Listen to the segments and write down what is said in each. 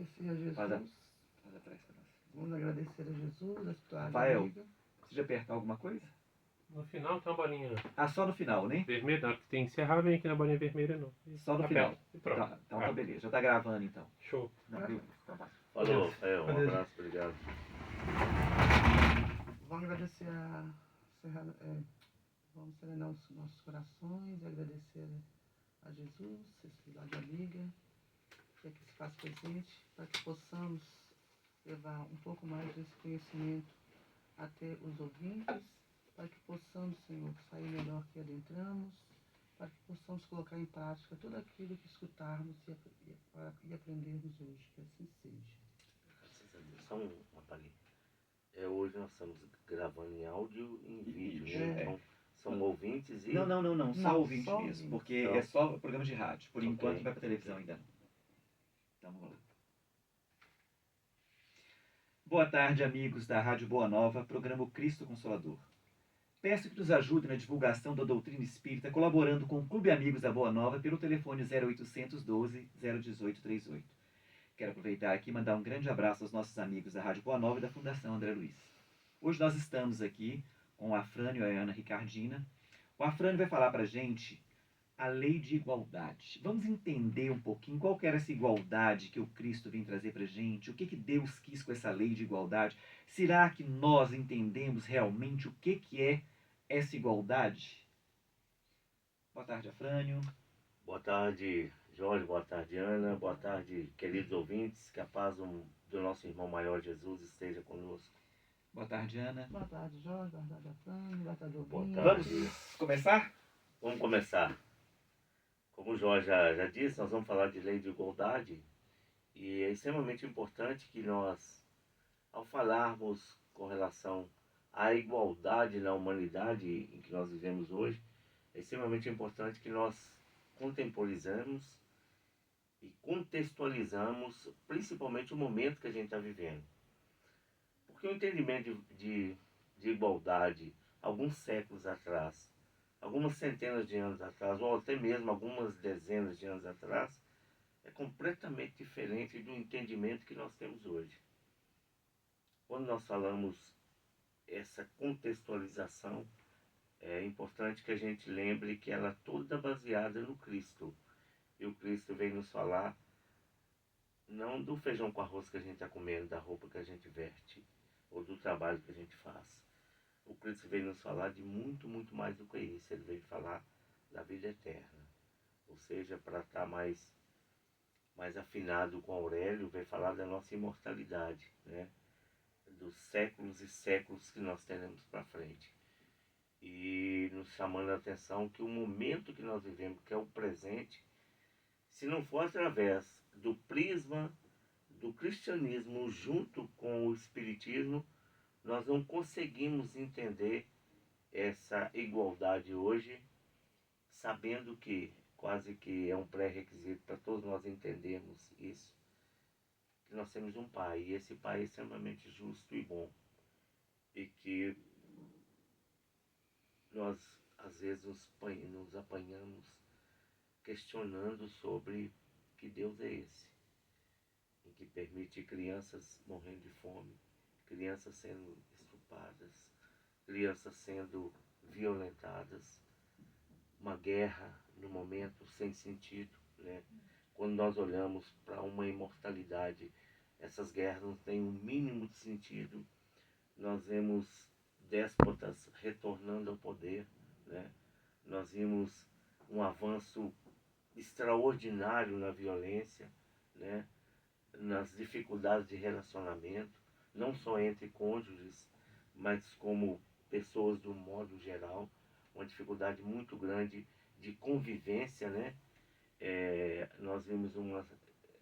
agradecer a Jesus. Faz atrás para nós. Vamos agradecer a Jesus, a tua Rafael, amiga. precisa apertar alguma coisa? No final tem uma bolinha Só no final, né? vermelha. Na hora que tem que encerrar, vem aqui na bolinha vermelha, não. Só no Aperta. final. E pronto. Então tá beleza. Já tá gravando então. Show. Não, beleza. Então vai. Falou, Rafael. Um abraço, obrigado. Vamos agradecer vamos serenar os nossos corações e agradecer a Jesus, esse lado amiga, que é que se faz presente, para que possamos levar um pouco mais desse conhecimento até os ouvintes, para que possamos, Senhor, sair melhor que adentramos, para que possamos colocar em prática tudo aquilo que escutarmos e aprendermos hoje, que assim seja. Graças a Deus. Só uma palhinha. Hoje nós estamos gravando em áudio e em vídeo, né? Então, são ouvintes e... Não. Só ouvinte só mesmo. ouvinte. Porque é só programa de rádio. Por Ok. enquanto não vai pra televisão ainda não. Então vamos lá. Boa tarde, amigos da Rádio Boa Nova, programa O Cristo Consolador. Peço que nos ajudem na divulgação da doutrina espírita, colaborando com o Clube Amigos da Boa Nova pelo telefone 0800 12 018 38. Quero aproveitar aqui e mandar um grande abraço aos nossos amigos da Rádio Boa Nova e da Fundação André Luiz. Hoje nós estamos aqui com o Afrânio e a Ana Ricardina. O Afrânio vai falar para a gente a lei de igualdade. Vamos entender um pouquinho qual que era essa igualdade que o Cristo vem trazer para a gente, o que Deus quis com essa lei de igualdade. Será que nós entendemos realmente o que é essa igualdade? Boa tarde, Afrânio. Boa tarde, Jorge. Boa tarde, Ana. Boa tarde, queridos ouvintes. Que a paz do nosso irmão maior Jesus esteja conosco. Boa tarde, Ana. Boa tarde, Jorge. Boa tarde, Afrânio. Boa tarde, Boa ouvintes. tarde. Vamos começar? Vamos começar. Como o Jorge já disse, nós vamos falar de lei de igualdade. E é extremamente importante que nós, ao falarmos com relação à igualdade na humanidade em que nós vivemos hoje, é extremamente importante que nós contemporizamos e contextualizamos principalmente o momento que a gente está vivendo. Porque o entendimento de igualdade, alguns séculos atrás, algumas centenas de anos atrás, ou até mesmo algumas dezenas de anos atrás, é completamente diferente do entendimento que nós temos hoje. Quando nós falamos essa contextualização, é importante que a gente lembre que ela é toda baseada no Cristo. E o Cristo vem nos falar não do feijão com arroz que a gente está comendo, da roupa que a gente veste, ou do trabalho que a gente faz. O Cristo vem nos falar de muito, muito mais do que isso. Ele veio falar da vida eterna. Ou seja, para estar mais afinado com Aurélio, veio falar da nossa imortalidade, né? Dos séculos e séculos que nós teremos para frente. E nos chamando a atenção que o momento que nós vivemos, que é o presente, se não for através do prisma do cristianismo junto com o espiritismo, nós não conseguimos entender essa igualdade hoje, sabendo que quase que é um pré-requisito para todos nós entendermos isso, que nós temos um Pai, e esse Pai é extremamente justo e bom, e que nós às vezes nos apanhamos questionando sobre que Deus é esse, em que permite crianças morrendo de fome, crianças sendo estupradas, crianças sendo violentadas, uma guerra no momento sem sentido, né? Quando nós olhamos para uma imortalidade, essas guerras não têm um mínimo de sentido. Nós vemos déspotas retornando ao poder, né? Nós vimos um avanço extraordinário na violência, né? Nas dificuldades de relacionamento, não só entre cônjuges, mas como pessoas do modo geral, uma dificuldade muito grande de convivência, né? Nós vimos uma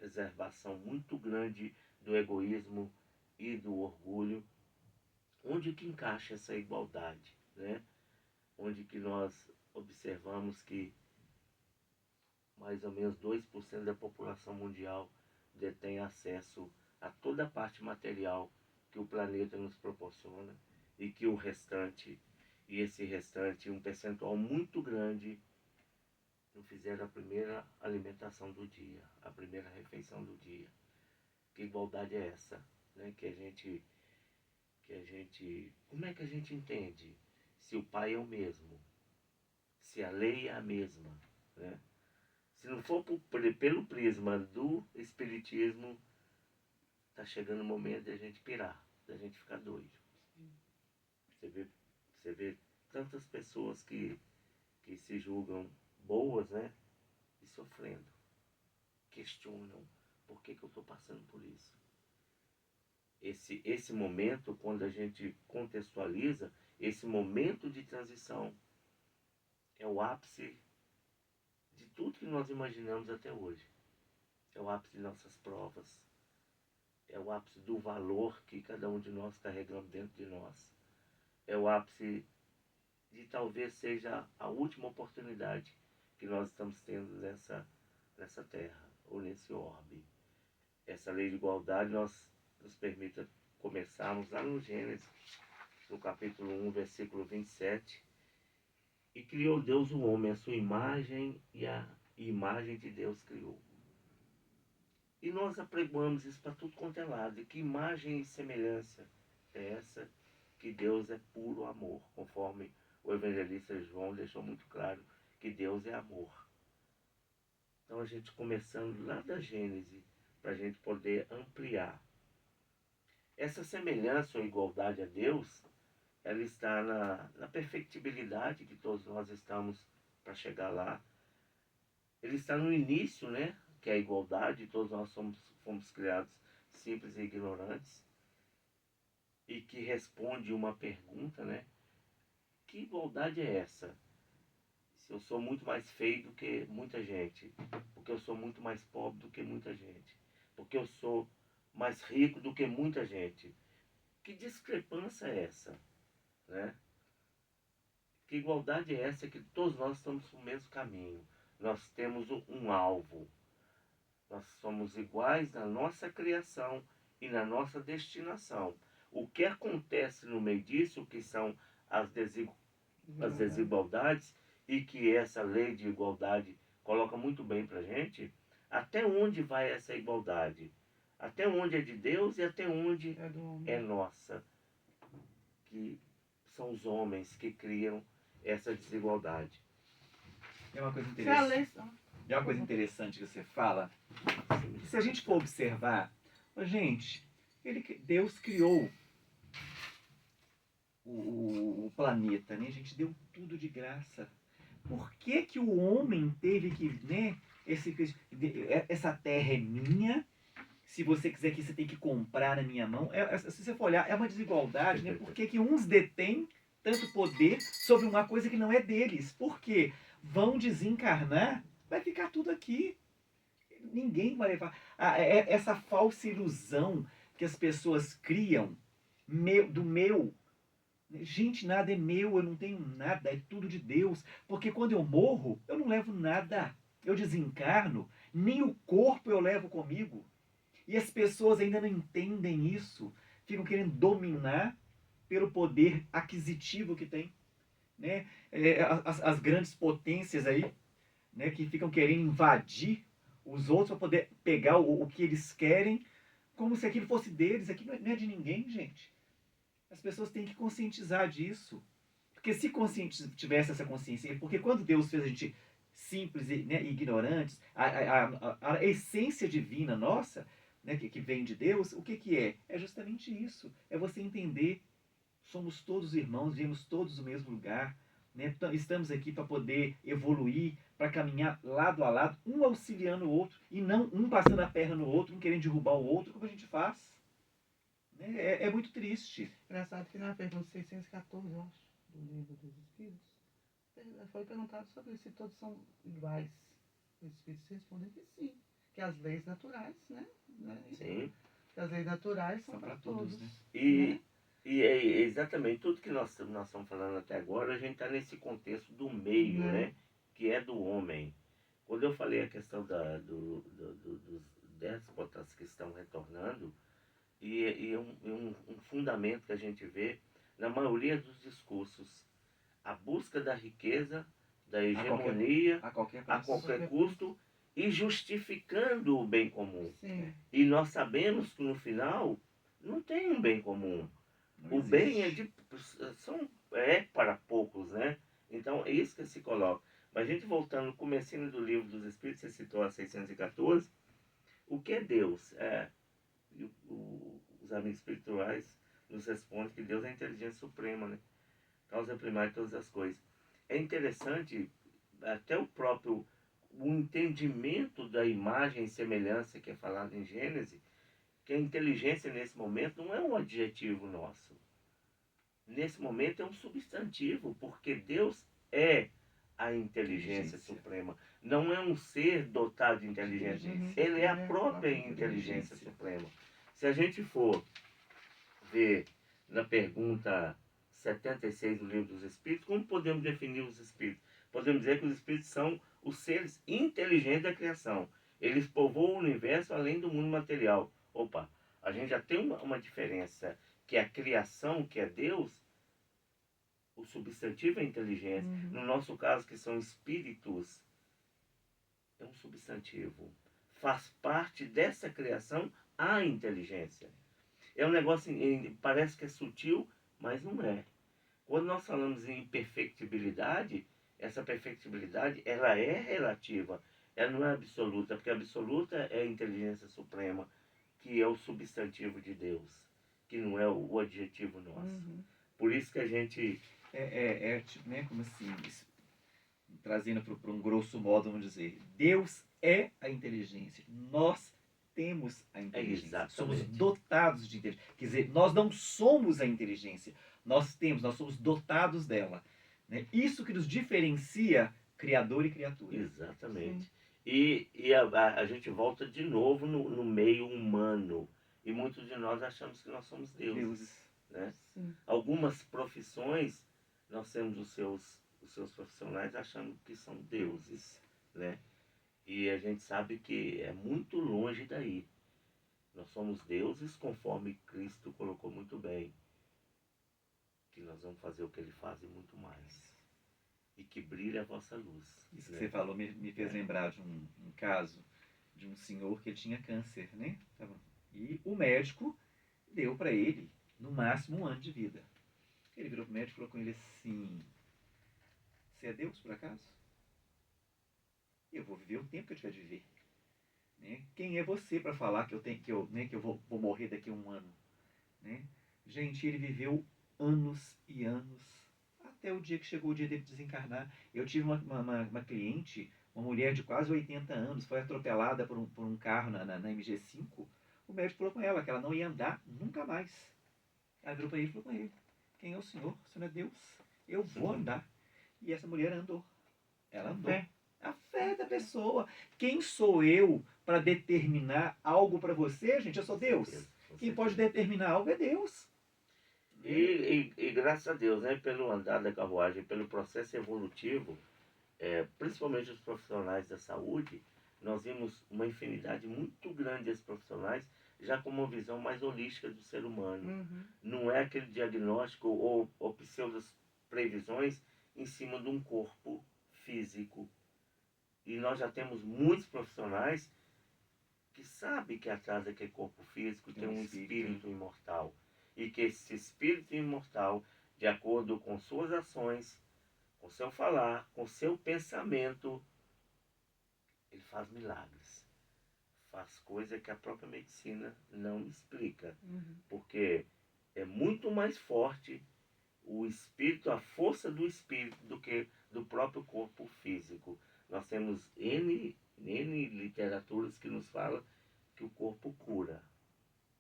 exacerbação muito grande do egoísmo e do orgulho. Onde que encaixa essa igualdade, né? Onde que nós observamos que mais ou menos 2% da população mundial detém acesso a toda a parte material que o planeta nos proporciona, e que o restante, e esse restante, um percentual muito grande, não fizeram a primeira alimentação do dia, a primeira refeição do dia, Que igualdade é essa? Né? Como é que a gente entende se o Pai é o mesmo? Se a lei é a mesma? Né? Se não for pelo prisma do Espiritismo, está chegando o momento de a gente pirar, da gente ficar doido. Você vê tantas pessoas que se julgam boas, né? E sofrendo. Questionam por que eu estou passando por isso. Esse momento, quando a gente contextualiza, esse momento de transição é o ápice de tudo que nós imaginamos até hoje. É o ápice de nossas provas. É o ápice do valor que cada um de nós carregamos dentro de nós. É o ápice de talvez seja a última oportunidade que nós estamos tendo nessa terra, ou nesse orbe. Essa lei de igualdade nos permite começarmos lá no Gênesis, no capítulo 1, versículo 27. E criou Deus o homem, a sua imagem, e a imagem de Deus criou. E nós apregoamos isso para tudo quanto é lado. E que imagem e semelhança é essa? Que Deus é puro amor, conforme o evangelista João deixou muito claro que Deus é amor. Então a gente começando lá da Gênese, para a gente poder ampliar. Essa semelhança ou igualdade a Deus, ela está na perfectibilidade que todos nós estamos para chegar lá. Ele está no início, né? Que é a igualdade, todos nós fomos criados simples e ignorantes. E que responde uma pergunta, né? Que igualdade é essa? Se eu sou muito mais feio do que muita gente, porque eu sou muito mais pobre do que muita gente, porque eu sou mais rico do que muita gente. Que discrepância é essa? Né? Que igualdade é essa que todos nós estamos no mesmo caminho? Nós temos um alvo. Nós somos iguais na nossa criação e na nossa destinação. O que acontece no meio disso, que são as desigualdades, e que essa lei de igualdade coloca muito bem para a gente, até onde vai essa igualdade? Até onde é de Deus e até onde é nossa? Que são os homens que criam essa desigualdade. É uma coisa interessante. É uma coisa interessante que você fala. Se a gente for observar, gente, Deus criou o planeta, né? A gente deu tudo de graça. Por que que o homem teve que, né? Essa terra é minha. Se você quiser que você tem que comprar na minha mão. Se você for olhar, é uma desigualdade, né? Por que que uns detêm tanto poder sobre uma coisa que não é deles? Por quê? Vão desencarnar, vai ficar tudo aqui. Ninguém vai levar. Essa falsa ilusão que as pessoas criam do meu. Gente, nada é meu, eu não tenho nada, é tudo de Deus. Porque quando eu morro, eu não levo nada. Eu desencarno, nem o corpo eu levo comigo. E as pessoas ainda não entendem isso. Ficam querendo dominar pelo poder aquisitivo que tem. Né? As grandes potências aí, né, que ficam querendo invadir os outros para poder pegar o que eles querem, como se aquilo fosse deles. Aquilo não é de ninguém, gente. As pessoas têm que conscientizar disso. Porque se tivesse essa consciência, porque quando Deus fez a gente simples e, né, ignorantes, a essência divina nossa, né, que vem de Deus, o que é? É justamente isso. É você entender, somos todos irmãos, viemos todos do mesmo lugar, né? Estamos aqui para poder evoluir, para caminhar lado a lado, um auxiliando o outro, e não um passando a perna no outro, um querendo derrubar o outro, como a gente faz. É muito triste. Engraçado que na pergunta 614, eu acho, do livro dos Espíritos, foi perguntado sobre se todos são iguais. Os Espíritos respondem que sim, que as leis naturais, né? Sim. Que as leis naturais são para todos. Né? E é exatamente tudo que nós estamos falando até agora, a gente está nesse contexto do meio, né? Que é do homem. Quando eu falei a questão dos déspotas que estão retornando, e um fundamento que a gente vê na maioria dos discursos, a busca da riqueza, da hegemonia, a qualquer custo, e justificando o bem comum. Sim. E nós sabemos que no final não tem um bem comum. Não O bem existe. é para poucos, né? Então é isso que se coloca. Mas a gente voltando no comecinho do livro dos Espíritos, você citou a 614, o que é Deus? Os amigos espirituais nos respondem que Deus é a inteligência suprema, né? Causa primária de todas as coisas. É interessante, até o entendimento da imagem e semelhança que é falado em Gênesis, que a inteligência nesse momento não é um adjetivo nosso. Nesse momento é um substantivo, porque Deus é a inteligência suprema. Não é um ser dotado de inteligência. Ele é a própria inteligência suprema. Se a gente for ver na pergunta 76 do Livro dos Espíritos, como podemos definir os espíritos? Podemos dizer que os espíritos são os seres inteligentes da criação. Eles povoam o universo além do mundo material. Opa, a gente já tem uma diferença, que a criação, que é Deus, o substantivo é inteligência. No nosso caso, que são espíritos, é um substantivo. Faz parte dessa criação a inteligência. É um negócio, parece que é sutil, mas não é. Quando nós falamos em perfectibilidade, essa perfectibilidade ela é relativa, ela não é absoluta, porque a absoluta é a inteligência suprema, que é o substantivo de Deus, que não é o adjetivo nosso. Por isso que a gente... Tipo, né, como assim, trazendo para um grosso modo, vamos dizer, Deus é a inteligência, nós temos a inteligência, somos dotados de inteligência. Quer dizer, nós não somos a inteligência, nós somos dotados dela. Né? Isso que nos diferencia criador e criatura. Exatamente. E a gente volta de novo no meio humano. E muitos de nós achamos que nós somos deuses. Né? Algumas profissões, nós temos os seus profissionais achando que são deuses. Né? E a gente sabe que é muito longe daí. Nós somos deuses, conforme Cristo colocou muito bem, que nós vamos fazer o que ele faz e muito mais. E que brilhe a vossa luz. Isso que você falou me fez lembrar de um caso de um senhor que tinha câncer, né? E o médico deu para ele, no máximo, 1 ano de vida. Ele virou pro médico e falou com ele assim: você é Deus, por acaso? Eu vou viver o tempo que eu tiver de viver. Né? Quem é você para falar que eu vou morrer daqui a 1 ano? Né? Gente, ele viveu anos e anos, até o dia que chegou o dia dele desencarnar. Eu tive uma cliente, uma mulher de quase 80 anos, foi atropelada por um carro na MG5. O médico falou com ela que ela não ia andar nunca mais. Ela virou para ele e falou com ele: quem é o senhor? O senhor é Deus. Eu vou andar. E essa mulher andou. Ela andou. A fé da pessoa. Quem sou eu para determinar algo para você, gente? Eu sou Deus. Quem pode determinar algo é Deus. E graças a Deus, né, pelo andar da carruagem, pelo processo evolutivo, principalmente os profissionais da saúde, nós vimos uma infinidade muito grande desses profissionais já com uma visão mais holística do ser humano. Não é aquele diagnóstico ou pseudos previsões em cima de um corpo físico. E nós já temos muitos profissionais que sabem que atrás daquele corpo físico tem um espírito imortal. E que esse espírito imortal, de acordo com suas ações, com seu falar, com seu pensamento, ele faz milagres. Faz coisa que a própria medicina não explica. Porque é muito mais forte o espírito, a força do espírito, do que do próprio corpo físico. Nós temos N literaturas que nos falam que o corpo cura.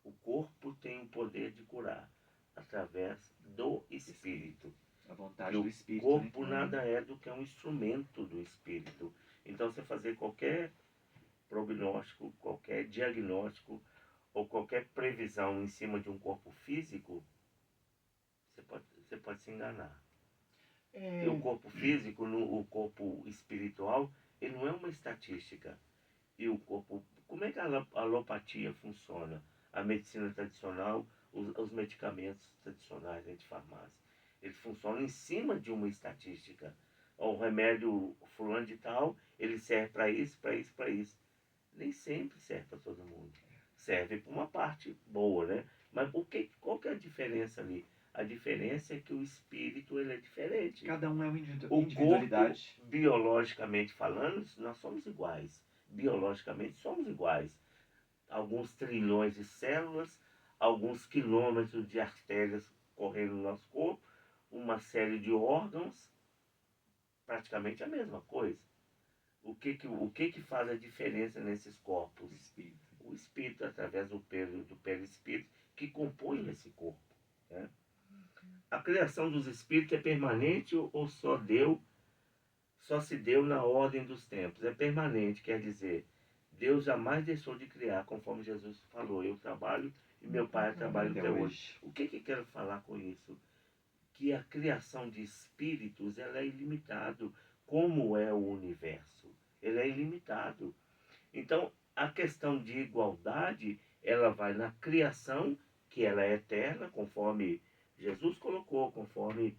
O corpo tem o poder de curar através do espírito. A vontade do espírito. O corpo nada é do que um instrumento do espírito. Então, você fazer qualquer prognóstico, qualquer diagnóstico ou qualquer previsão em cima de um corpo físico, você pode se enganar. E o corpo físico, o corpo espiritual, ele não é uma estatística. E o corpo... Como é que a alopatia funciona? A medicina tradicional, os medicamentos tradicionais de farmácia. Eles funcionam em cima de uma estatística. o remédio fulano de tal, ele serve para isso, para isso, para isso. Nem sempre serve para todo mundo. Serve para uma parte boa, né? Mas qual que é a diferença ali? A diferença é que o espírito ele é diferente. Cada um é uma O individualidade. corpo, biologicamente falando, nós somos iguais. Biologicamente somos iguais. Alguns trilhões de células, alguns quilômetros de artérias correndo no nosso corpo, uma série de órgãos, praticamente a mesma coisa. O que faz a diferença nesses corpos? O espírito. O espírito, através do perispírito, que compõe esse corpo. Né? A criação dos espíritos é permanente ou só se deu na ordem dos tempos? É permanente, quer dizer, Deus jamais deixou de criar, conforme Jesus falou, eu trabalho e meu Pai trabalha até hoje. O que quero falar com isso? Que a criação de espíritos ela é ilimitada, como é o universo. Ele é ilimitado. Então, a questão de igualdade, ela vai na criação, que ela é eterna, conforme Jesus colocou, conforme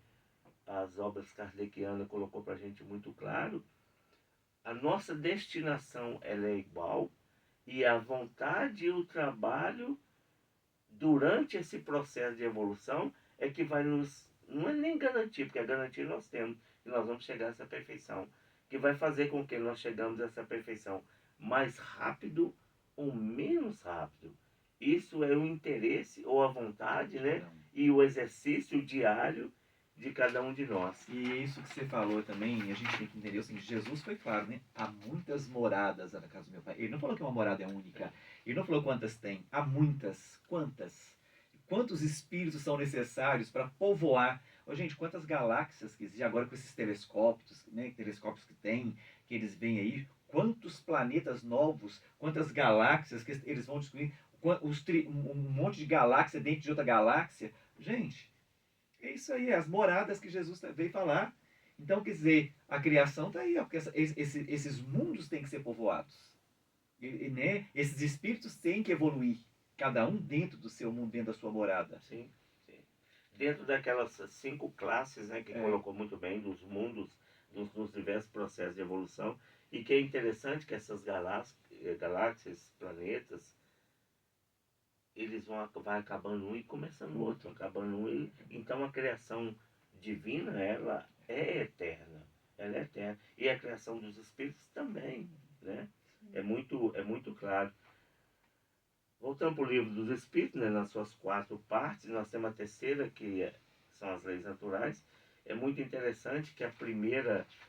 as obras kardecianas colocou para a gente muito claro. A nossa destinação ela é igual e a vontade e o trabalho durante esse processo de evolução é que vai nos... Não é nem garantir, porque a garantia nós temos, que nós vamos chegar a essa perfeição, que vai fazer com que nós chegamos a essa perfeição mais rápido ou menos rápido. Isso é o interesse ou a vontade, né? E o exercício diário de cada um de nós. E isso que você falou também, a gente tem que entender o seguinte, Jesus foi claro, né? Há muitas moradas na casa do meu pai. Ele não falou que uma morada é única. Ele não falou quantas tem. Há muitas. Quantas? Quantos espíritos são necessários para povoar? Ô, gente, quantas galáxias que existem agora com esses telescópios, né? Telescópios que tem, que eles veem aí. Quantos planetas novos, quantas galáxias que eles vão descobrir. Um monte de galáxia dentro de outra galáxia. Gente, é isso aí, as moradas que Jesus veio falar. Então, quer dizer, a criação está aí, ó, porque esses mundos têm que ser povoados. Né? Esses espíritos têm que evoluir, cada um dentro do seu mundo, dentro da sua morada. Sim, sim. Dentro daquelas 5 classes, né, que colocou muito bem, dos mundos, dos diversos processos de evolução, e que é interessante que essas galáxias, planetas, eles vai acabando um e começando o outro, acabando um e... Então a criação divina, ela é eterna. Ela é eterna. E a criação dos espíritos também, né? É muito claro. Voltando para o livro dos espíritos, né, nas suas 4 partes, nós temos a terceira, que são as leis naturais. É muito interessante que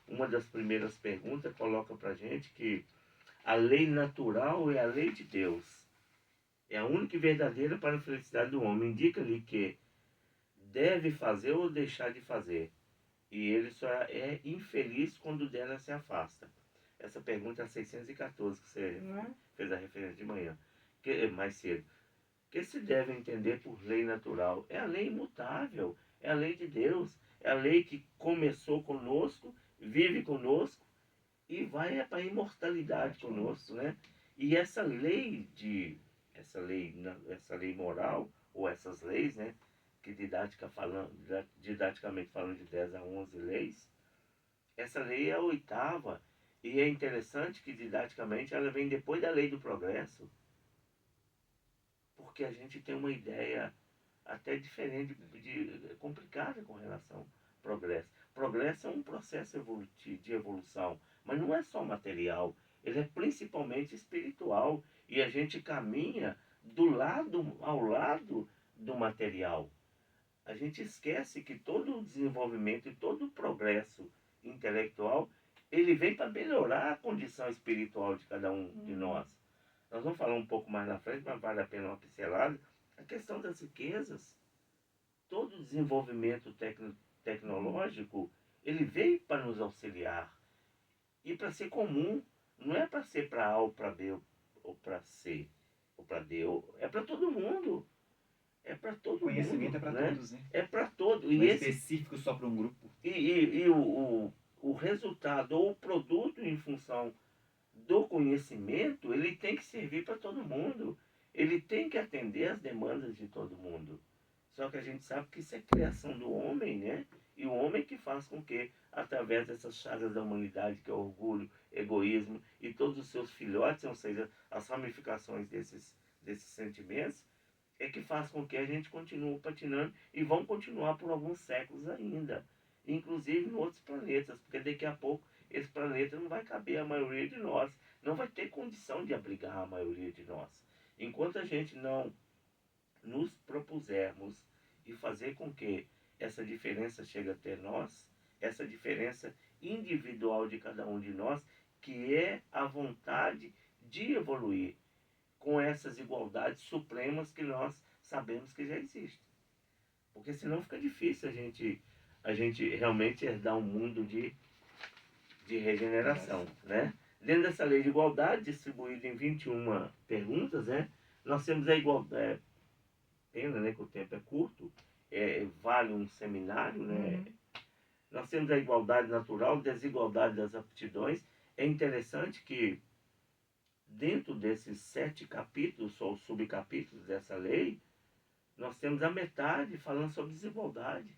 uma das primeiras perguntas coloca para a gente que a lei natural é a lei de Deus. É a única e verdadeira para a felicidade do homem. Indica-lhe que deve fazer ou deixar de fazer. E ele só é infeliz quando dela se afasta. Essa pergunta é a 614, que você fez a referência de manhã. Mais cedo. Que se deve entender por lei natural? É a lei imutável. É a lei de Deus. É a lei que começou conosco, vive conosco e vai para a imortalidade conosco, né? E essa lei moral, ou essas leis, né, que didaticamente falando de 10 a 11 leis, essa lei é a 8ª, e é interessante que didaticamente ela vem depois da lei do progresso, porque a gente tem uma ideia até diferente, complicada com relação ao progresso. Progresso é um processo de evolução, mas não é só material, ele é principalmente espiritual, e a gente caminha ao lado do material. A gente esquece que todo o desenvolvimento e todo o progresso intelectual, ele vem para melhorar a condição espiritual de cada um de nós. Nós vamos falar um pouco mais na frente, mas vale a pena uma pincelada. A questão das riquezas, todo o desenvolvimento tecnológico, ele veio para nos auxiliar. E para ser comum, não é para ser para A ou para B ou para C ou para D, é para todo mundo. É para todo mundo. Conhecimento é para todos, né? É para todos. Não é específico só para um grupo. E o resultado ou o produto em função do conhecimento, ele tem que servir para todo mundo. Ele tem que atender às demandas de todo mundo. Só que a gente sabe que isso é criação do homem, né? E o homem que faz com que, através dessas chagas da humanidade, que é o orgulho, egoísmo e todos os seus filhotes, ou seja, as ramificações desses sentimentos, é que faz com que a gente continue patinando e vão continuar por alguns séculos ainda. Inclusive em outros planetas, porque daqui a pouco esse planeta não vai caber a maioria de nós, não vai ter condição de abrigar a maioria de nós. Enquanto a gente não nos propusermos e fazer com que essa diferença chegue até nós, essa diferença individual de cada um de nós, que é a vontade de evoluir com essas igualdades supremas que nós sabemos que já existem. Porque senão fica difícil a gente realmente herdar um mundo de regeneração, né? Dentro dessa lei de igualdade, distribuída em 21 perguntas, né? Nós temos a igualdade, pena, né, que o tempo é curto, vale um seminário, né? Nós temos a igualdade natural, desigualdade das aptidões. É interessante que dentro desses 7 capítulos, ou subcapítulos dessa lei, nós temos a metade falando sobre desigualdade.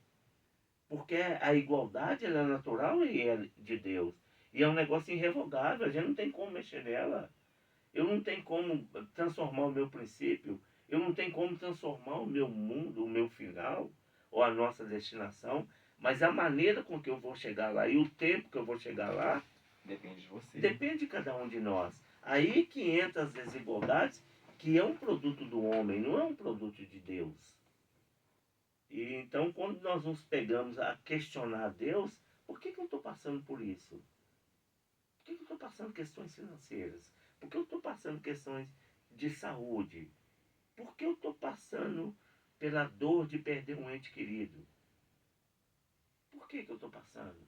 Porque a igualdade ela é natural e é de Deus. E é um negócio irrevogável, a gente não tem como mexer nela. Eu não tenho como transformar o meu princípio, eu não tenho como transformar o meu mundo, o meu final, ou a nossa destinação, mas a maneira com que eu vou chegar lá e o tempo que eu vou chegar lá, Depende de você. depende de cada um de nós. Aí que entra as desigualdades, que é um produto do homem, não é um produto de Deus. E então, quando nós nos pegamos a questionar Deus, por que eu estou passando por isso? Por que eu estou passando questões financeiras? Por que eu estou passando questões de saúde? Por que eu estou passando pela dor de perder um ente querido? Por que eu estou passando?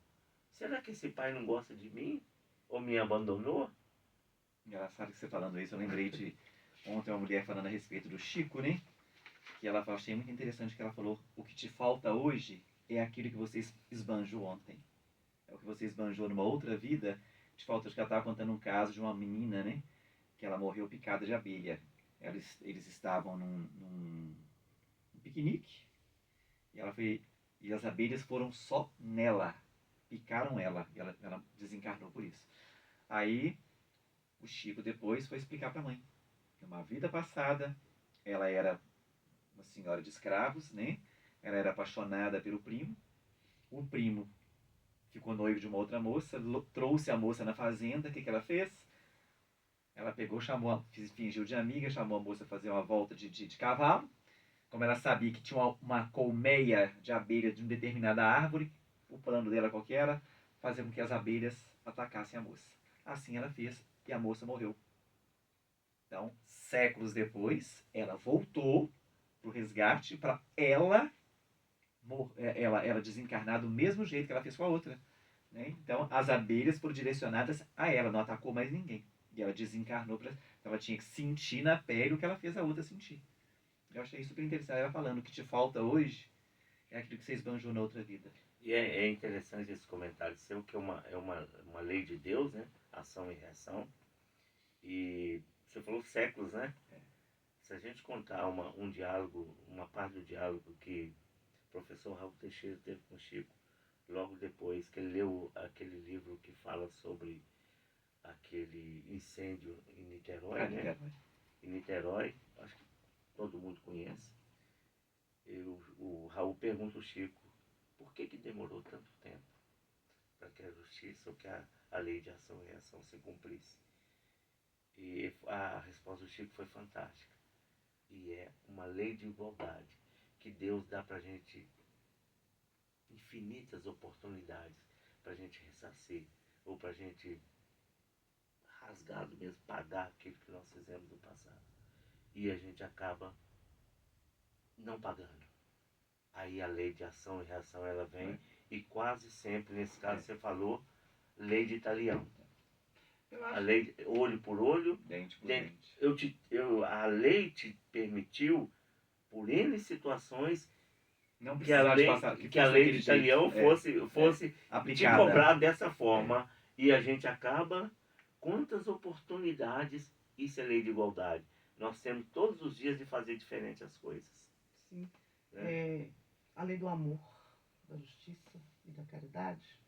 Será que esse pai não gosta de mim? Ou me abandonou? Engraçado que você falando isso, eu lembrei de ontem uma mulher falando a respeito do Chico, né? Que ela achei muito interessante que ela falou: o que te falta hoje é aquilo que você esbanjou ontem. É o que você esbanjou numa outra vida. Te falta, acho que ela estava contando um caso de uma menina, né? Que ela morreu picada de abelha. Eles estavam num piquenique e as abelhas foram só nela, picaram ela e ela desencarnou por isso. Aí o Chico depois foi explicar para a mãe que uma vida passada ela era uma senhora de escravos, né? Ela era apaixonada pelo primo. O primo ficou noivo de uma outra moça, trouxe a moça na fazenda. O que ela fez? Ela pegou, fingiu de amiga, chamou a moça a fazer uma volta de cavalo. Como ela sabia que tinha uma colmeia de abelhas de uma determinada árvore, o plano dela qual que era? Fazer com que as abelhas atacassem a moça. Assim ela fez e a moça morreu. Então, séculos depois, ela voltou pro resgate para ela desencarnar do mesmo jeito que ela fez com a outra. Né? Então, as abelhas foram direcionadas a ela, não atacou mais ninguém. E ela desencarnou, então ela tinha que sentir na pele o que ela fez a outra sentir. Eu achei super interessante ela falando: o que te falta hoje é aquilo que você esbanjou na outra vida. E é interessante esse comentário seu, que é uma lei de Deus, né? Ação e reação. E você falou séculos, né? Se a gente contar um diálogo, uma parte do diálogo que o professor Raul Teixeira teve com o Chico, logo depois que ele leu aquele livro que fala sobre aquele incêndio em Niterói, né? Niterói. Em Niterói, acho que todo mundo conhece. O Raul pergunta ao Chico: por que demorou tanto tempo para que a justiça ou que a lei de ação e reação se cumprisse? E a resposta do Chico foi fantástica. E é uma lei de igualdade que Deus dá para a gente infinitas oportunidades para a gente ressarcir ou para a gente rasgado mesmo, pagar aquilo que nós fizemos no passado. E a gente acaba não pagando. Aí a lei de ação e reação ela vem e quase sempre, nesse caso você falou, lei de talião. A lei olho por olho, Dente por dente. a lei te permitiu, por N situações, Não que a lei de talião fosse te cobrar dessa forma. E a gente acaba, quantas oportunidades, isso é lei de igualdade. Nós temos todos os dias de fazer diferente as coisas. Sim. Né? A lei do amor. da justiça e da caridade.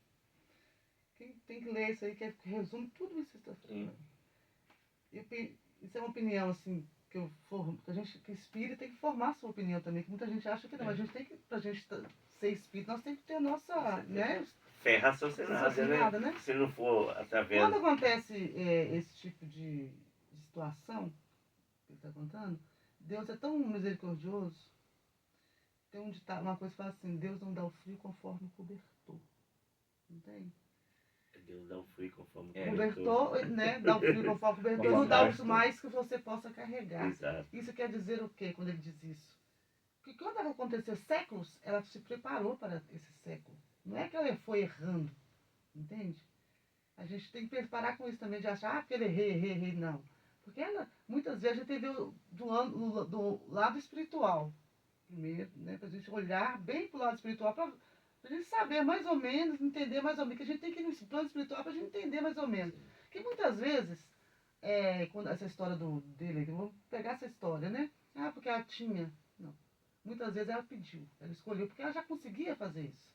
Quem tem que ler isso aí, que resume tudo isso que você está falando. Isso é uma opinião, assim, que a gente que espírita tem que formar a sua opinião também, que muita gente acha que não. A gente tem que, pra gente ser espírita, nós temos que ter a nossa, né? Fé raciocinada, né? Se não for através... Quando acontece esse tipo de situação que ele está contando, Deus é tão misericordioso. Tem uma coisa que fala assim, Deus não dá o frio conforme o cobertor. Entende? Deus dá o frio conforme o cobertor, né? Dá o frio conforme o cobertor, não dá os mais que você possa carregar. Exato. Isso quer dizer o quê quando ele diz isso? Que quando ela aconteceu séculos, ela se preparou para esse século. Não é que ela foi errando, entende? A gente tem que parar com isso também, de achar que ele errei, não. Porque muitas vezes a gente vê do lado espiritual, primeiro, né? Para a gente olhar bem para o lado espiritual, para a gente saber mais ou menos, entender mais ou menos, que a gente tem que ir no plano espiritual para a gente entender mais ou menos. Que muitas vezes, quando essa história dele, eu vou pegar essa história, né? Ah, porque ela tinha. Não. Muitas vezes ela pediu, ela escolheu, porque ela já conseguia fazer isso.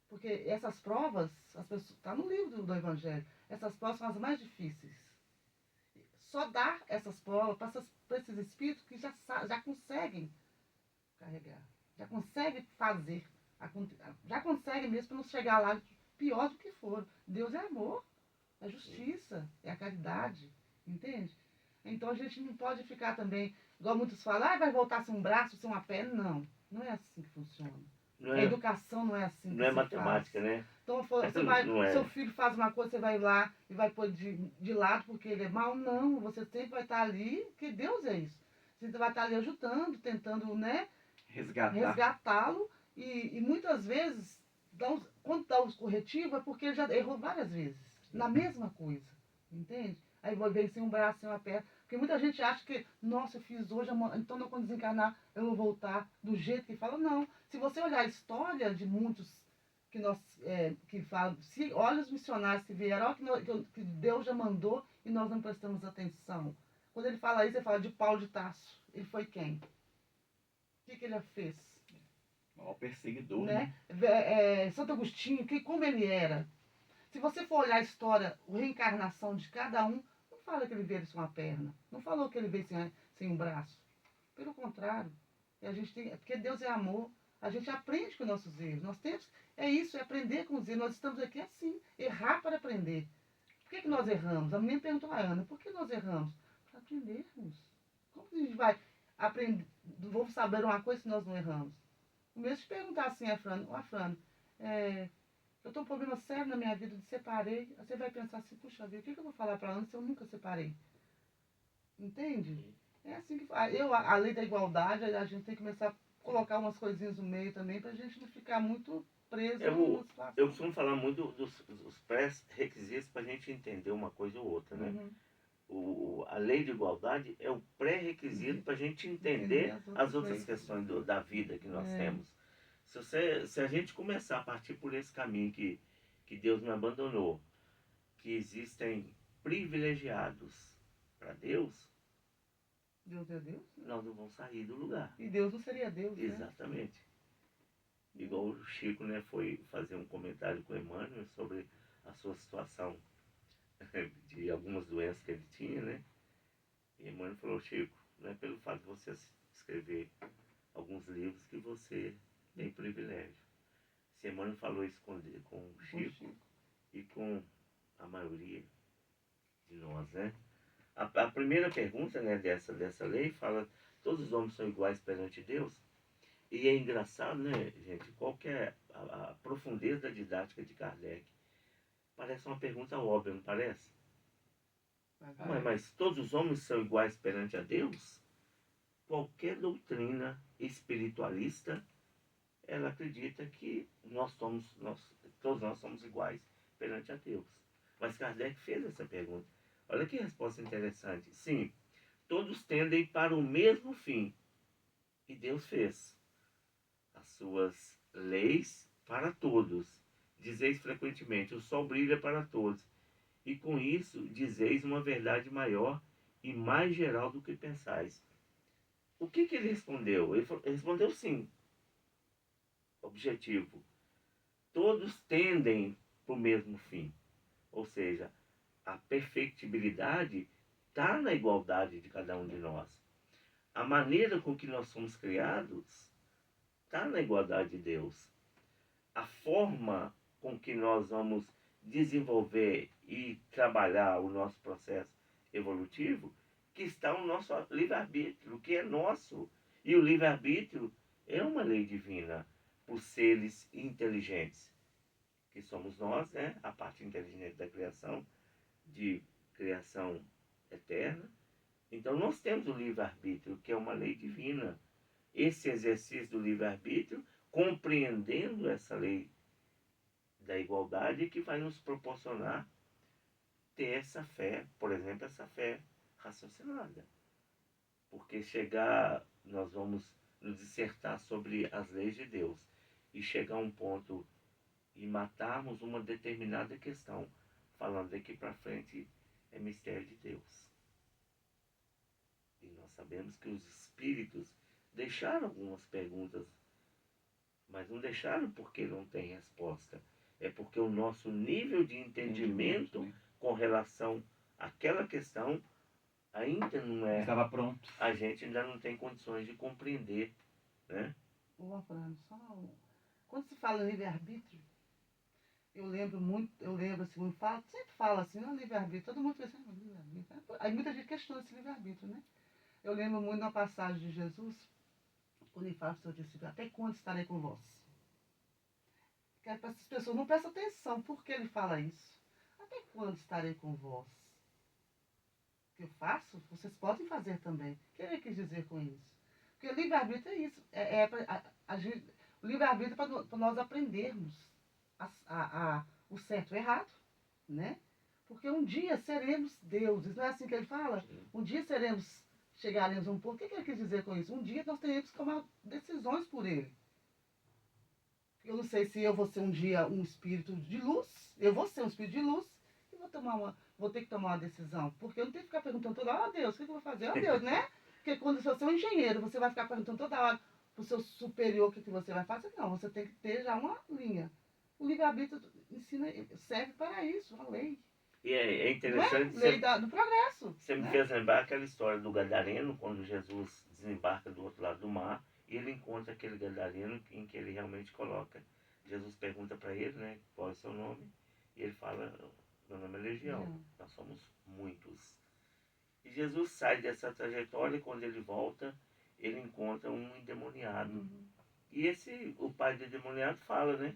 Porque essas provas, está no livro do Evangelho, essas provas são as mais difíceis. Só dar essas provas para esses espíritos que já conseguem carregar, já conseguem fazer, já conseguem mesmo para não chegar lá pior do que for. Deus é amor, é justiça, é a caridade, entende? Então a gente não pode ficar também, igual muitos falam, vai voltar sem um braço, sem uma perna. Não, não é assim que funciona. A educação não é assim. Não é matemática, faz. né? Então seu filho faz uma coisa, você vai lá e vai pôr de lado porque ele é mau. Não, você sempre vai estar ali, porque Deus é isso. Você vai estar ali ajudando, tentando, né? Resgatá-lo. E muitas vezes, quando dá os corretivos, é porque ele já errou várias vezes. Na mesma coisa. Entende? Aí vem sem um braço, sem uma perna. Porque muita gente acha que, nossa, eu fiz hoje, então quando desencarnar eu vou voltar do jeito que fala. Não. Se você olhar a história de muitos que falam, olha os missionários que vieram, olha que Deus já mandou e nós não prestamos atenção. Quando ele fala isso, ele fala de Paulo de Tarso. Ele foi quem? O que ele fez? O perseguidor, né? Santo Agostinho, como ele era. Se você for olhar a história, a reencarnação de cada um, não fala que ele veio sem uma perna. Não falou que ele veio sem um braço. Pelo contrário. Porque Deus é amor. A gente aprende com nossos erros. Nós temos. É aprender com os erros. Nós estamos aqui assim, errar para aprender. Por que nós erramos? A menina perguntou a Ana, por que nós erramos? Para aprendermos. Como que a gente vai aprender? Vamos saber uma coisa se nós não erramos? O mesmo de perguntar assim a Fran, eu estou um problema sério na minha vida, de separei. Você vai pensar assim, puxa vida, o que eu vou falar para a Ana se eu nunca separei? Entende? É assim que a lei da igualdade, a gente tem que começar a colocar umas coisinhas no meio também, para a gente não ficar muito preso numa situação. Eu costumo falar muito dos pré-requisitos para a gente entender uma coisa ou outra, né? A lei de igualdade é o pré-requisito para a gente entender as outras questões da vida que nós temos. Se a gente começar a partir por esse caminho que Deus me abandonou, que existem privilegiados para Deus, Deus é Deus? Nós não vamos sair do lugar. E Deus não seria Deus, Exatamente. Né? Igual o Chico, né, foi fazer um comentário com o Emmanuel sobre a sua situação de algumas doenças que ele tinha, né? E Emmanuel falou, Chico, não é pelo fato de você escrever alguns livros que você tem privilégio. Se Emmanuel falou isso com o Chico e com a maioria de nós, né? A primeira pergunta, né, dessa lei fala, todos os homens são iguais perante Deus. E é engraçado, né, gente, qual que é a profundeza da didática de Kardec? Parece uma pergunta óbvia, não parece? Mas todos os homens são iguais perante a Deus? Qualquer doutrina espiritualista, ela acredita que todos nós somos iguais perante a Deus. Mas Kardec fez essa pergunta. Olha que resposta interessante. Sim, todos tendem para o mesmo fim. E Deus fez as suas leis para todos. Dizeis frequentemente, o sol brilha para todos. E com isso dizeis uma verdade maior e mais geral do que pensais. O que ele respondeu? Ele respondeu sim. Objetivo. todos tendem para o mesmo fim. Ou seja, a perfectibilidade está na igualdade de cada um de nós. A maneira com que nós somos criados está na igualdade de Deus. A forma com que nós vamos desenvolver e trabalhar o nosso processo evolutivo, que está no nosso livre-arbítrio, que é nosso. E o livre-arbítrio é uma lei divina por seres inteligentes, que somos nós, né? A parte inteligente da criação, de criação eterna. Então nós temos o livre-arbítrio, que é uma lei divina. Esse exercício do livre-arbítrio, compreendendo essa lei da igualdade, que vai nos proporcionar ter essa fé, por exemplo, essa fé raciocinada. Porque nós vamos nos dissertar sobre as leis de Deus e chegar a um ponto e matarmos uma determinada questão, falando daqui para frente é mistério de Deus. E nós sabemos que os espíritos deixaram algumas perguntas, mas não deixaram porque não tem resposta. É porque o nosso nível de entendimento, né? com relação àquela questão ainda não é. Estava pronto. A gente ainda não tem condições de compreender, né? Ô, Fernando, quando se fala em livre-arbítrio, eu lembro assim, sempre fala assim, livre-arbítrio, todo mundo pensa, livre-arbítrio. Aí muita gente questiona esse livre-arbítrio, né? Eu lembro muito na passagem de Jesus, quando ele fala para o seu discípulo, até quando estarei com vós? Que as pessoas não prestam atenção, por que ele fala isso? Até quando estarei com vós? O que eu faço, vocês podem fazer também. O que ele quis dizer com isso? Porque o livre-arbítrio é isso. O livre-arbítrio é para nós aprendermos o certo e o errado, né? Porque um dia seremos deuses, não é assim que ele fala? Um dia chegaremos a um ponto. O que ele quis dizer com isso? Um dia nós teremos que tomar decisões por ele. Eu não sei se eu vou ser um dia um espírito de luz, eu vou ser um espírito de luz e vou ter que tomar uma decisão. Porque eu não tenho que ficar perguntando toda hora, Deus, o que eu vou fazer? Deus, né? Porque quando você é um engenheiro, você vai ficar perguntando toda hora pro seu superior o que você vai fazer. Não, você tem que ter já uma linha. O livre-arbítrio serve para isso, a lei. E é interessante. Não é? Lei do progresso. Você me fez lembrar aquela história do Gadareno, quando Jesus desembarca do outro lado do mar, e ele encontra aquele Gadareno em que ele realmente coloca. Jesus pergunta para ele, né, qual é o seu nome, e ele fala, meu nome é Legião, nós somos muitos. E Jesus sai dessa trajetória e quando ele volta, ele encontra um endemoniado. E o pai do endemoniado fala, né,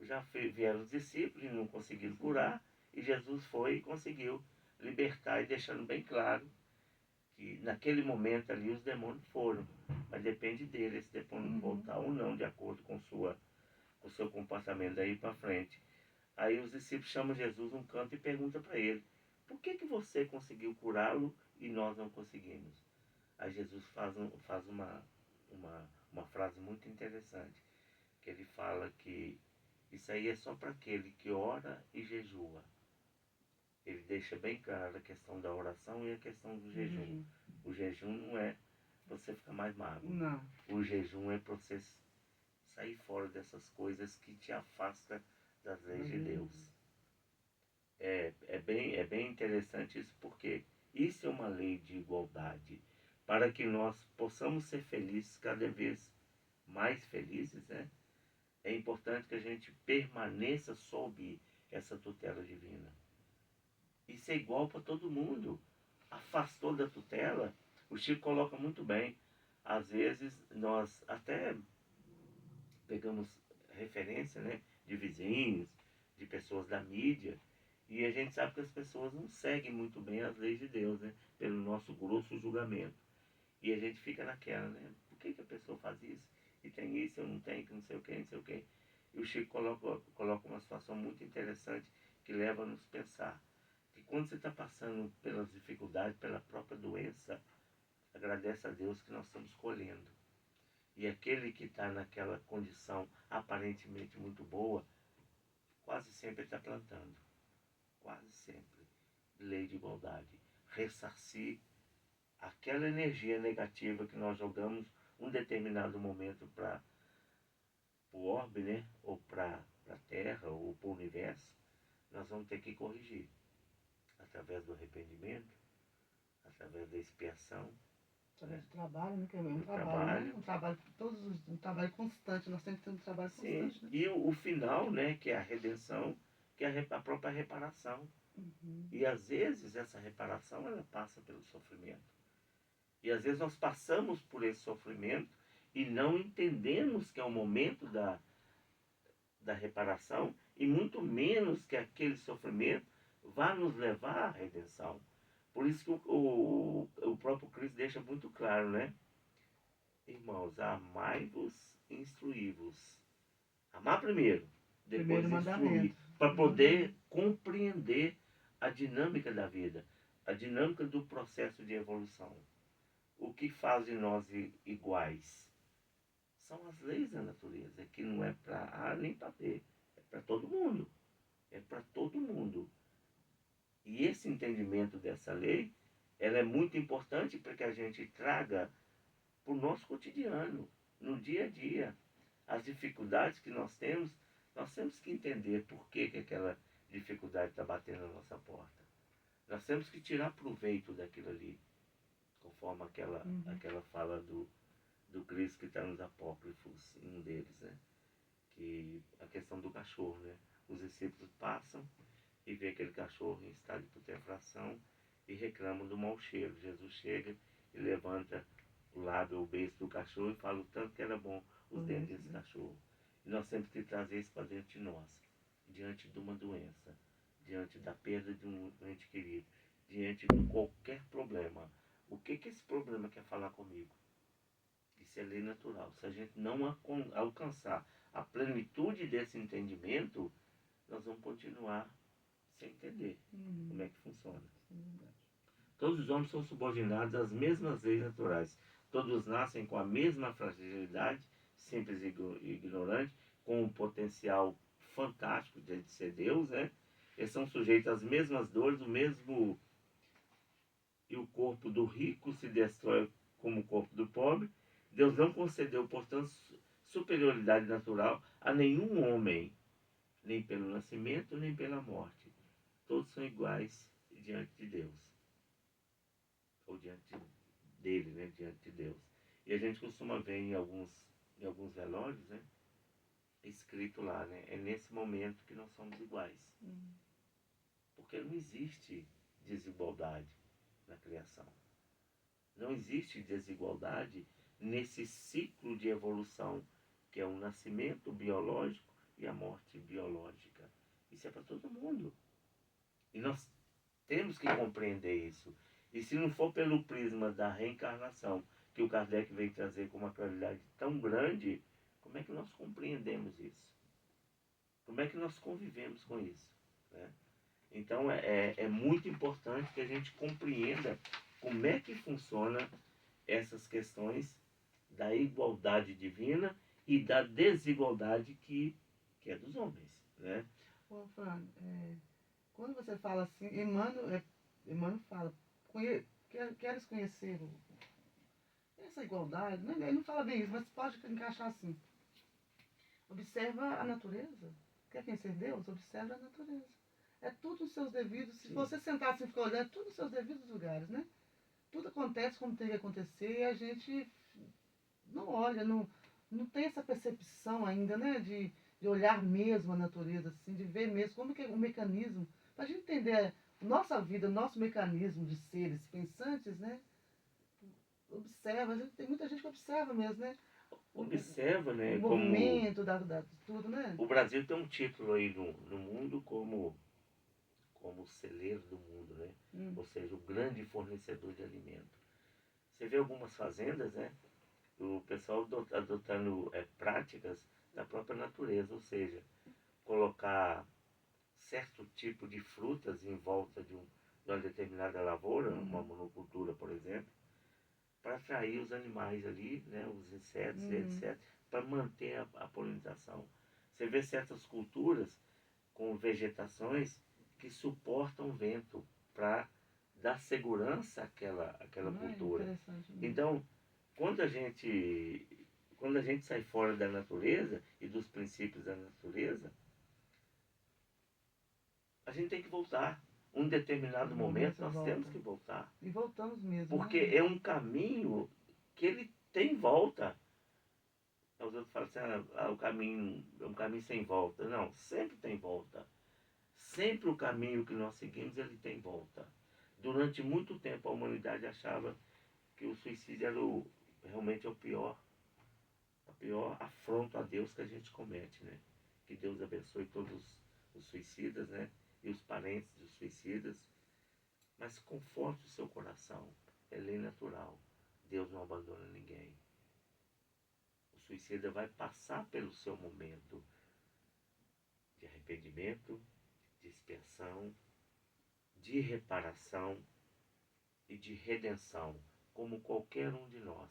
já vieram os discípulos e não conseguiram curar, e Jesus foi e conseguiu libertar, e deixando bem claro que naquele momento ali os demônios foram, mas depende dele se demônio voltar ou não, de acordo com o seu comportamento daí para frente. Aí os discípulos chamam Jesus num canto e perguntam para ele, por que você conseguiu curá-lo e nós não conseguimos? Aí Jesus faz uma frase muito interessante, que ele fala que isso aí é só para aquele que ora e jejua. Ele deixa bem claro a questão da oração e a questão do jejum. O jejum não é você ficar mais magro. Não. O jejum é para você sair fora dessas coisas que te afastam das leis de Deus. É bem interessante isso, porque isso é uma lei de igualdade. Para que nós possamos ser felizes, cada vez mais felizes, né? É importante que a gente permaneça sob essa tutela divina. Isso é igual para todo mundo. Afastou da tutela, o Chico coloca muito bem. Às vezes nós até pegamos referência, né, de vizinhos, de pessoas da mídia, e a gente sabe que as pessoas não seguem muito bem as leis de Deus, né, pelo nosso grosso julgamento. E a gente fica naquela, né, por que a pessoa faz isso? E tem isso, eu não tenho, que não sei o que, não sei o que. E o Chico coloca uma situação muito interessante que leva a nos pensar que quando você está passando pelas dificuldades, pela própria doença, agradece a Deus que nós estamos colhendo. E aquele que está naquela condição aparentemente muito boa, quase sempre está plantando. Quase sempre. Lei de igualdade. Ressarcir aquela energia negativa que nós jogamos um determinado momento para o orbe, né? Ou para a Terra, ou para o universo, nós vamos ter que corrigir. Através do arrependimento, através da expiação, Através do trabalho, né? Que é um do trabalho, né? trabalho. Um trabalho, um trabalho constante. Nós temos que ter um trabalho Sim, constante, né? e o final, né? Que é a redenção, que é a própria reparação. Uhum. E às vezes essa reparação ela passa pelo sofrimento. E às vezes nós passamos por esse sofrimento e não entendemos que é o momento da reparação e muito menos que aquele sofrimento vá nos levar à redenção. Por isso que o próprio Cristo deixa muito claro, né? Irmãos, amai-vos, instruí-vos. Amar primeiro, depois Primeiro instruir, mandamento. para poder compreender a dinâmica da vida, a dinâmica do processo de evolução. O que faz de nós iguais são as leis da natureza, que não é para A nem para B, é para todo mundo. É para todo mundo. E esse entendimento dessa lei, ela é muito importante para que a gente traga para o nosso cotidiano, no dia a dia. As dificuldades que nós temos que entender por que aquela dificuldade está batendo na nossa porta. Nós temos que tirar proveito daquilo ali, conforme aquela fala do Cristo que está nos apócrifos, em um deles, né? Que a questão do cachorro, né? Os discípulos passam e vê aquele cachorro em estado de putrefação e reclamam do mau cheiro. Jesus chega e levanta o lábio, o beiço do cachorro e fala o tanto que era bom os dentes desse cachorro. E nós temos que trazer isso para dentro de nós, diante de uma doença, diante da perda de um ente querido, diante de qualquer problema. O que esse problema quer falar comigo? Isso é lei natural. Se a gente não alcançar a plenitude desse entendimento, nós vamos continuar sem entender como é que funciona. Todos os homens são subordinados às mesmas leis naturais. Todos nascem com a mesma fragilidade, simples e ignorante, com um potencial fantástico de ser Deus, né? Eles são sujeitos às mesmas dores, o mesmo. E o corpo do rico se destrói como o corpo do pobre. Deus não concedeu, portanto, superioridade natural a nenhum homem, nem pelo nascimento, nem pela morte. Todos são iguais diante de Deus. Ou diante dele, né? Diante de Deus. E a gente costuma ver em alguns velórios, né? Escrito lá, né? É nesse momento que nós somos iguais. Porque não existe desigualdade na criação. Não existe desigualdade nesse ciclo de evolução, que é o nascimento biológico e a morte biológica. Isso é para todo mundo. E nós temos que compreender isso. E se não for pelo prisma da reencarnação, que o Kardec veio trazer com uma claridade tão grande, como é que nós compreendemos isso? Como é que nós convivemos com isso? Né? Então é muito importante que a gente compreenda como é que funciona essas questões da igualdade divina e da desigualdade que é dos homens. Né? Ô, Fran, quando você fala assim, Emmanuel fala, queres conhecer essa igualdade? Né? Ele não fala bem isso, mas pode encaixar assim. Observa a natureza. Quer conhecer Deus? Observa a natureza. É tudo nos seus devidos. Se você sentar assim e ficar olhando, é tudo nos seus devidos lugares, né? Tudo acontece como tem que acontecer e a gente não olha, não tem essa percepção ainda, né? De olhar mesmo a natureza, assim, de ver mesmo como que é o mecanismo. Para a gente entender nossa vida, nosso mecanismo de seres pensantes, né? Observa, tem muita gente que observa mesmo, né? Observa, né? O movimento de tudo, né? O Brasil tem um título aí no mundo como o celeiro do mundo, né? Ou seja, o grande fornecedor de alimento. Você vê algumas fazendas, né? O pessoal adotando práticas da própria natureza, ou seja, colocar certo tipo de frutas em volta de uma determinada lavoura, uma monocultura, por exemplo, para atrair os animais ali, né, os insetos, etc., para manter a polinização. Você vê certas culturas com vegetações que suportam vento para dar segurança àquela cultura. Então, quando a gente quando a gente sai fora da natureza e dos princípios da natureza, a gente tem que voltar. Um determinado momento nós temos que voltar. E voltamos mesmo. Porque né? é um caminho que ele tem volta. Os outros falam assim, o caminho é um caminho sem volta. Não, sempre tem volta. Sempre o caminho que nós seguimos, ele tem volta. Durante muito tempo a humanidade achava que o suicídio era realmente a pior afronto a Deus que a gente comete, né? Que Deus abençoe todos os suicidas, né? E os parentes dos suicidas. Mas conforte o seu coração. É lei natural. Deus não abandona ninguém. O suicida vai passar pelo seu momento de arrependimento, de expiação, de reparação e de redenção, como qualquer um de nós.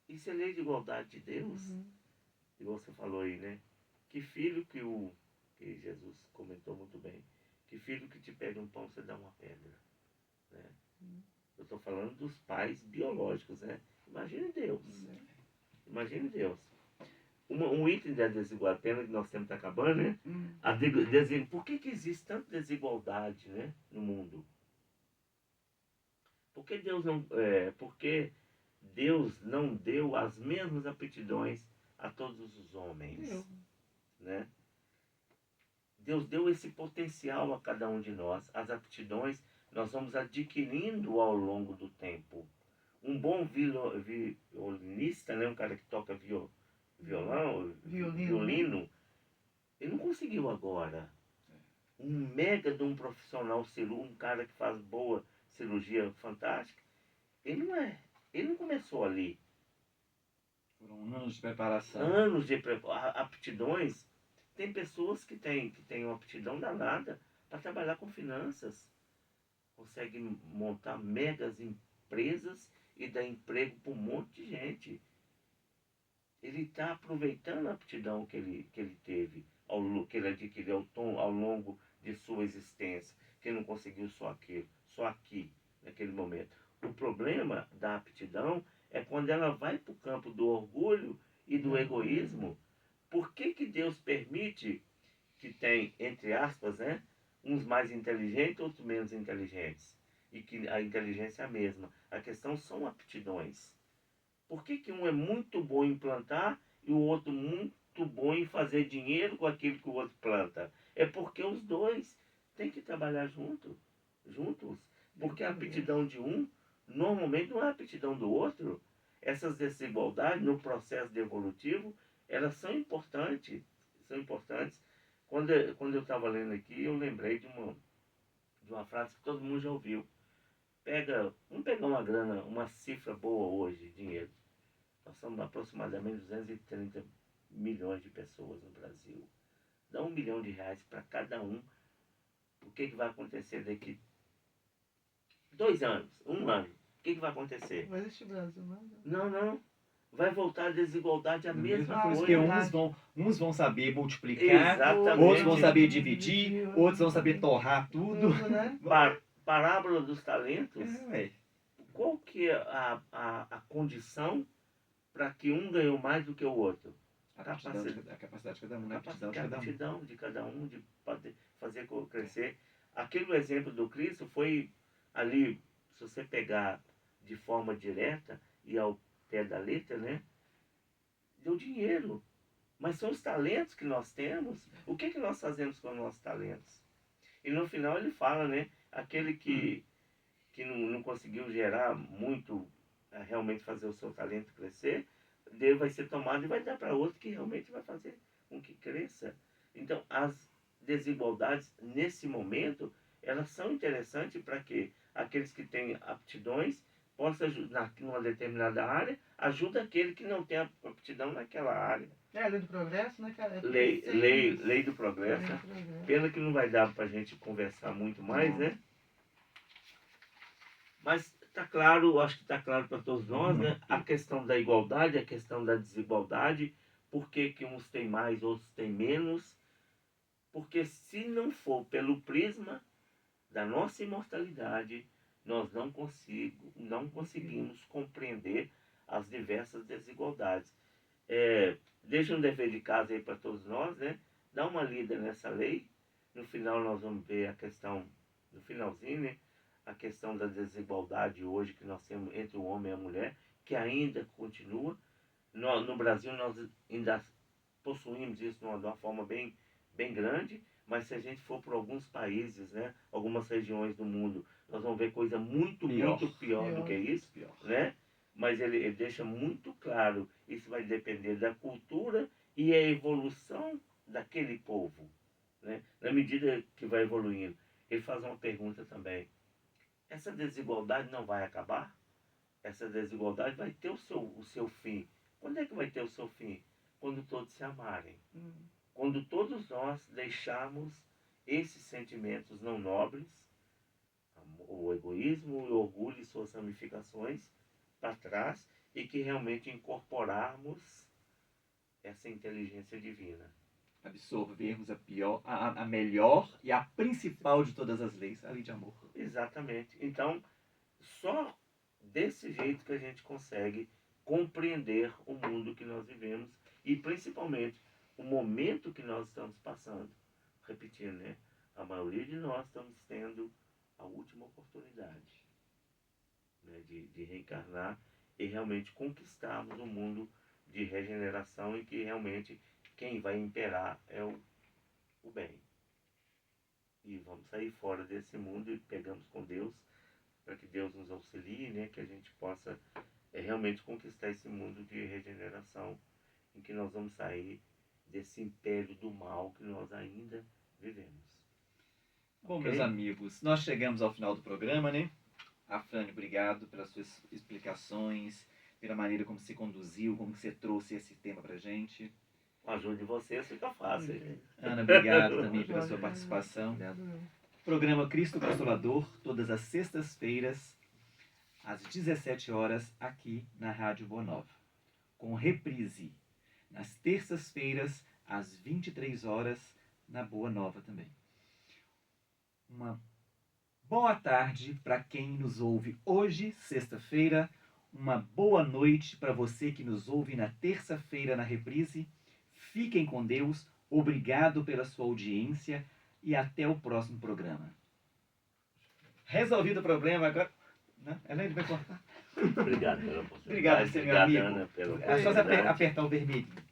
Isso é lei de igualdade de Deus. Igual você falou aí, né? Que filho que Jesus comentou muito bem, que filho que te pede um pão, você dá uma pedra. Né? Eu estou falando dos pais biológicos, né? Imagine Deus. Imagine Deus. Um item da desigualdade, pena que nosso tempo está acabando, né? Por que existe tanta desigualdade, né, no mundo? Porque Deus não deu as mesmas aptidões a todos os homens, né? Deus deu esse potencial a cada um de nós. As aptidões nós vamos adquirindo ao longo do tempo. Um bom violinista, né, um cara que toca violino, ele não conseguiu agora. Um mega de um profissional um cara que faz boa cirurgia fantástica, ele não começou ali. Foram anos de preparação. Anos de aptidões. Tem pessoas que têm uma aptidão danada para trabalhar com finanças. Conseguem montar megas empresas e dar emprego para um monte de gente. Ele está aproveitando a aptidão que ele teve, que ele adquiriu ao longo de sua existência, que não conseguiu só aqui, naquele momento. O problema da aptidão é quando ela vai para o campo do orgulho e do egoísmo. Por que Deus permite que tem, entre aspas, né, uns mais inteligentes, outros menos inteligentes? E que a inteligência é a mesma. A questão são aptidões. Por que um é muito bom em plantar e o outro muito bom em fazer dinheiro com aquilo que o outro planta? É porque os dois têm que trabalhar juntos. Porque a aptidão de um normalmente não é a aptidão do outro. Essas desigualdades no processo evolutivo, elas são importantes. Quando eu estava lendo aqui, eu lembrei de uma frase que todo mundo já ouviu. Vamos pegar uma grana, uma cifra boa hoje, dinheiro. Nós somos aproximadamente 230 milhões de pessoas no Brasil. Dá R$1 milhão para cada um. O que vai acontecer daqui 2 anos, 1 ano? O que vai acontecer? Vai existir Brasil, Não. Vai voltar a desigualdade a mesma coisa. Porque uns vão saber multiplicar, Exatamente. outros vão saber dividir, outros vão saber torrar tudo. né? Parábola dos talentos. É, Qual que é a condição para que um ganhou mais do que o outro? a capacidade de cada um, A aptidão de cada um de fazer crescer. Aquele exemplo do Cristo foi ali, se você pegar de forma direta e ao pé da letra, né? Deu dinheiro. Mas são os talentos que nós temos. O que nós fazemos com os nossos talentos? E no final ele fala, né? Aquele que não conseguiu gerar muito, realmente fazer o seu talento crescer, dele vai ser tomado e vai dar para outro que realmente vai fazer com que cresça. Então, as desigualdades, nesse momento, elas são interessantes para que aqueles que têm aptidões possam ajudar numa determinada área, ajuda aquele que não tem aptidão naquela área. É a lei do progresso, né, cara? Lei do progresso. Pena que não vai dar para a gente conversar muito mais, né? Mas está claro, acho que está claro para todos nós, né? A questão da igualdade, a questão da desigualdade, por que uns têm mais, outros têm menos. Porque se não for pelo prisma da nossa imortalidade, nós não conseguimos compreender as diversas desigualdades. deixa um dever de casa aí para todos nós, né? Dá uma lida nessa lei. No final nós vamos ver a questão, no finalzinho, né? A questão da desigualdade hoje que nós temos entre o homem e a mulher, que ainda continua. No Brasil nós ainda possuímos isso de uma forma bem, bem grande, mas se a gente for para alguns países, né? Algumas regiões do mundo, nós vamos ver coisa muito pior do que isso, Pior. né? Mas ele deixa muito claro, isso vai depender da cultura e a evolução daquele povo, né? Na medida que vai evoluindo. Ele faz uma pergunta também: essa desigualdade não vai acabar? Essa desigualdade vai ter o seu fim. Quando é que vai ter o seu fim? Quando todos se amarem. Quando todos nós deixarmos esses sentimentos não nobres, o egoísmo, o orgulho e suas ramificações para trás, e que realmente incorporarmos essa inteligência divina. Absorvermos a melhor e a principal de todas as leis, a lei de amor. Exatamente. Então, só desse jeito que a gente consegue compreender o mundo que nós vivemos e principalmente o momento que nós estamos passando. Repetindo, né? A maioria de nós estamos tendo a última oportunidade, né, de reencarnar e realmente conquistarmos um mundo de regeneração em que realmente quem vai imperar é o bem. E vamos sair fora desse mundo e pegamos com Deus, para que Deus nos auxilie, né, que a gente possa realmente conquistar esse mundo de regeneração, em que nós vamos sair desse império do mal que nós ainda vivemos. Bom, Ok? meus amigos, nós chegamos ao final do programa, né? Afrânio, obrigado pelas suas explicações, pela maneira como você conduziu, como você trouxe esse tema pra gente. Com a ajuda de vocês fica fácil. Ana, obrigado também pela sua participação. Obrigado, meu. Programa Cristo Consolador, todas as sextas-feiras, às 17 horas, aqui na Rádio Boa Nova. Com reprise, nas terças-feiras, às 23 horas, na Boa Nova também. Uma boa tarde para quem nos ouve hoje, sexta-feira. Uma boa noite para você que nos ouve na terça-feira na reprise. Fiquem com Deus, obrigado pela sua audiência e até o próximo programa. Resolvido o problema agora. Não, ela vai cortar. Obrigado pela oportunidade. Obrigado, você, meu Obrigado, amigo. Ana, pela É só oportunidade. apertar o vermelhinho.